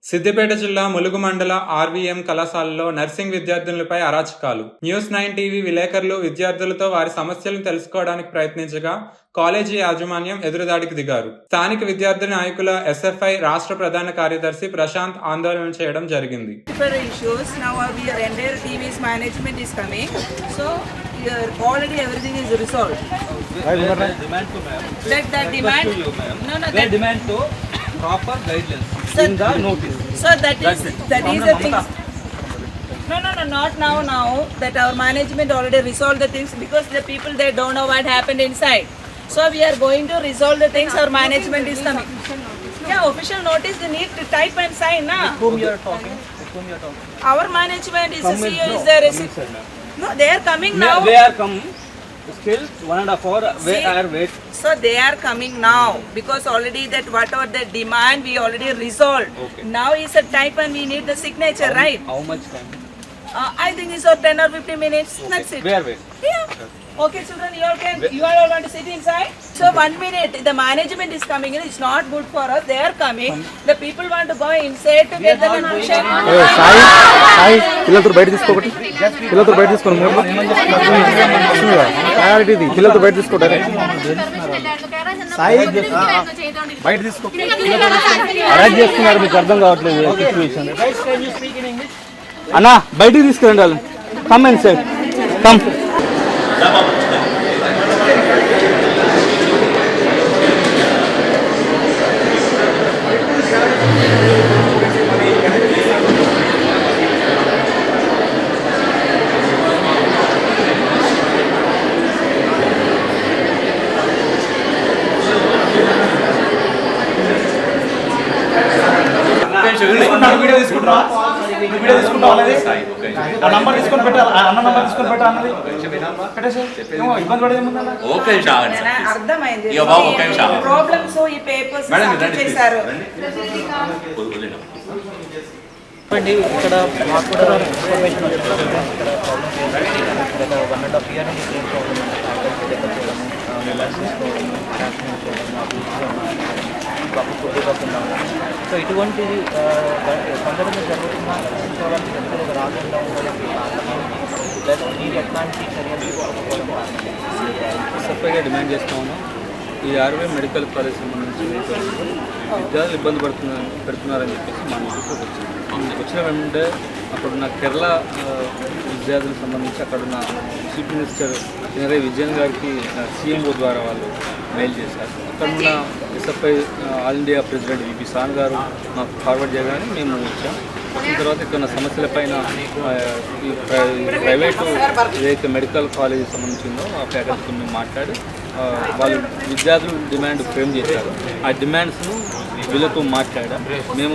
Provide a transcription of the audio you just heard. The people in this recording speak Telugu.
సిద్దిపేట జిల్లా ములుగు మండల ఆర్వీఎం కళాశాలలో నర్సింగ్ విద్యార్థులపై అరాచకాలు. న్యూస్9 టీవీ విలేకరులు విద్యార్థులతో వారి సమస్యలను తెలుసుకోవడానికి ప్రయత్నించగా కాలేజీ యాజమాన్యం ఎదురుదాడికి దిగారు. స్థానిక విద్యార్థి నాయకుల ఎస్ఎఫ్ఐ రాష్ట్ర ప్రధాన కార్యదర్శి ప్రశాంత్ ఆందోళన చేయడం జరిగింది. Already everything is resolved. That demand. They demand to proper guidelines in the notice. So that is the thing. No, not now. That our management already resolved the things because the people they don't know what happened inside. So we are going to resolve the things. Our management is coming. Yeah, official notice they need to type and sign, na. With whom you are talking? Our management is the CEO is there. No, they are coming now. They are come. Still 1.5 hour. Wait. So they are coming now because already that whatever the demand we already resolved. Okay. Now is a type and we need the signature, right? How much time? I think it's 10 or 15 minutes. Okay. That's it. Where wait? Yeah. Okay, children, you all want to sit inside. So 1 minute, the management is coming in. It's not good for us. They are coming. The people want to go inside to get the conclusion. Sai పిల్లలతో బయట తీసుకోబట్టి పిల్లలతో బయట తీసుకోండి ప్రయారిటీ పిల్లలతో బయట తీసుకోవడానికి సాయి బయట తీసుకో అరేంజ్ చేస్తున్నారు మీకు అర్థం కావట్లేదు సిచ్యువేషన్ అన్నా బయటికి తీసుకురండి వాళ్ళు come and side come video తీసుకుంటా నంబర్ తీసుకొని పెట్టాలి అన్న నంబర్ తీసుకొని పెట్టా అన్నది పెట్టేసి ఇబ్బంది పడేది అర్థమైంది ప్రాబ్లమ్స్ ఈ పేపర్స్ చేశారు. ఇక్కడ మాకు కూడా ఇన్ఫర్మేషన్ వచ్చింది. ఇక్కడ ప్రాబ్లమ్స్ 1.5 year నుంచి ఏం ప్రాబ్లమ్ సో ఇటువంటిది సంఘటన జరుగుతున్నా రక్షించుకోవడానికి ఎంత రాకుండా ఉండడానికి ప్లస్ మీరు ఎట్లాంటి చర్యలు తీసుకోకపోవడం సపరేట్గా డిమాండ్ చేస్తూ ఉన్నాం. ఈ ఆర్వీఎం మెడికల్ కాలేజ్ సంబంధించి విద్యార్థులు ఇబ్బంది పెడుతున్నారని చెప్పేసి మా నోటీసులకు వచ్చిన వెంటనే అక్కడున్న కేరళ విద్యార్థులకు సంబంధించి అక్కడున్న చీఫ్ మినిస్టర్ పినరయి విజయన్ గారికి సీఎంఓ ద్వారా వాళ్ళు మెయిల్ చేశారు. అక్కడున్న SFI all India president VP Sanu గారు మాకు ఫార్వర్డ్ చేయగానే మేము వచ్చాం. వచ్చిన తర్వాత ఇక్కడ ఉన్న సమస్యలపైన ఈ ప్రైవేటు ఏదైతే మెడికల్ కాలేజ్ సంబంధించిందో ఆ ఫ్యాకల్టీతో మేము మాట్లాడి వాళ్ళు విద్యార్థులు డిమాండ్ ఫ్రేమ్ చేశారు. ఆ డిమాండ్స్ను వీళ్ళతో మాట్లాడాం. మేము